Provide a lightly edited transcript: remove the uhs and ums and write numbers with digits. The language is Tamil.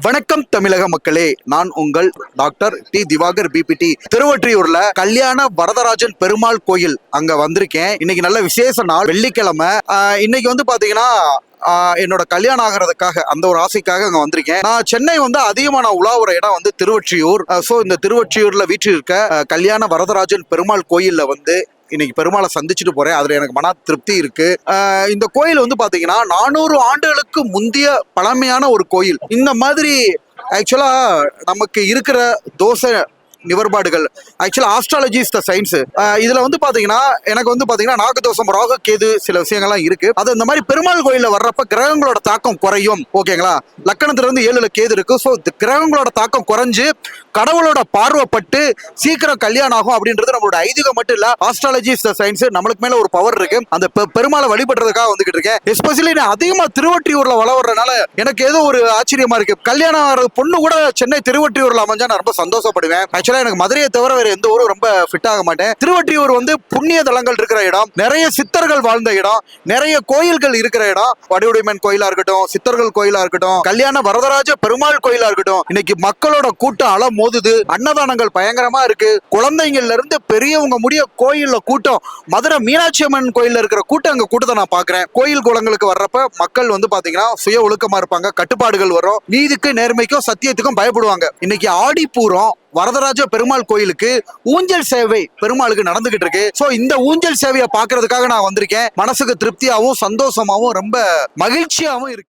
வணக்கம் தமிழக மக்களே, நான் உங்கள் டாக்டர் டி திவாகர் பிபிடி. திருவொற்றியூர்ல கல்யாண வரதராஜன் பெருமாள் கோயில் அங்க வந்திருக்கேன். இன்னைக்கு நல்ல விசேஷ நாள், வெள்ளிக்கிழமை. இன்னைக்கு வந்து பாத்தீங்கன்னா என்னோட கல்யாணம் ஆகிறதுக்காக அந்த ஒரு ஆசைக்காக அங்க வந்திருக்கேன். நான் சென்னை வந்து அதிகமா நான் உலாவுற இடம் வந்து திருவொற்றியூர். இந்த திருவொற்றியூர்ல வீட்டில் இருக்க கல்யாண வரதராஜன் பெருமாள் கோயில்ல வந்து இன்னைக்கு பெருமாளை சந்திச்சுட்டு போறேன். அதுல எனக்கு மன திருப்தி இருக்கு. இந்த கோயில் வந்து பாத்தீங்கன்னா 400 ஆண்டுகளுக்கு முந்தைய பழமையான ஒரு கோயில். இந்த மாதிரி ஆக்சுவலா நமக்கு இருக்கிற தோசை நிவர்பாடுகள், ஆக்சுவலா ஆஸ்ட்ராலஜி இஸ் த சயின்ஸ். இதுல வந்து பாத்தீங்கன்னா எனக்கு வந்து பாத்தீங்கன்னா நாகதோஷம், ராகு, கேது சில விஷயங்கள்லாம் இருக்கு. அது இந்த மாதிரி பெருமாள் கோயில்ல வர்றப்ப கிரகங்களோட தாக்கம் குறையும். ஓகேங்களா? லக்கணத்துல இருந்து 7ல கேது இருக்கு. ஸோ கிரகங்களோட தாக்கம் குறைஞ்சு கடவுளோட பார்வைப்பட்டு சீக்கிரம் கல்யாணம் ஆகும் அப்படின்றது நம்மளோட ஐதீகம் மட்டும் இல்ல, ஆஸ்ட்ராலஜி இஸ் த சயின்ஸ். நம்மளுக்கு மேல ஒரு பவர் இருக்கு. அந்த பெருமாளை வழிபடுறதுக்காக வந்துகிட்டு இருக்கேன். எஸ்பெஷலி நான் அதிகமா திருவொற்றியூர்ல வளர்றதுனால எனக்கு ஏதோ ஒரு ஆச்சரியமா இருக்கு. கல்யாணம் பொண்ணு கூட சென்னை திருவொற்றியூர்ல அமைஞ்சா நான் ரொம்ப சந்தோஷப்படுவேன். ஆக்சுவலா எனக்கு மதுரையை தவிர வேற எந்த ஊரும் ரொம்ப ஃபிட் ஆக மாட்டேன். திருவொற்றியூர் வந்து புண்ணிய தலங்கள் இருக்கிற இடம், நிறைய சித்தர்கள் வாழ்ந்த இடம், நிறைய கோயில்கள் இருக்கிற இடம். வடிவுடைமன் கோயிலா இருக்கட்டும், சித்தர்கள் கோயிலா இருக்கட்டும், கல்யாண வரதராஜ பெருமாள் கோயிலா இருக்கட்டும், இன்னைக்கு மக்களோட கூட்டம் அல மோதுது. அன்னதானங்கள் பயங்கரமா இருக்கு. குழந்தைங்கள்ல இருந்து பெரியவங்க முடிய கோயில்ல கூட்டம். மதுரை மீனாட்சி அம்மன் கோயில்ல இருக்கிற கூட்டம் அங்க கூட்டத்தை நான் பாக்குறேன். கோயில் குளங்களுக்கு வர்றப்ப மக்கள் வந்து பாத்தீங்கன்னா சுய ஒழுக்கமா இருப்பாங்க. கட்டுப்பாடுகள் வரும். நீதிக்கு நேர்மைக்கும் சத்தியத்துக்கும் பயப்படுவாங்க. இன்னைக்கு ஆடி பூரம் வரதராஜ பெருமாள் கோயிலுக்கு ஊஞ்சல் சேவை பெருமாளுக்கு நடந்துகிட்டு இருக்கு. சோ இந்த ஊஞ்சல் சேவையை பாக்குறதுக்காக நான் வந்திருக்கேன். மனசுக்கு திருப்தியாவும் சந்தோஷமாவும் ரொம்ப மகிழ்ச்சியாவும் இருக்கு.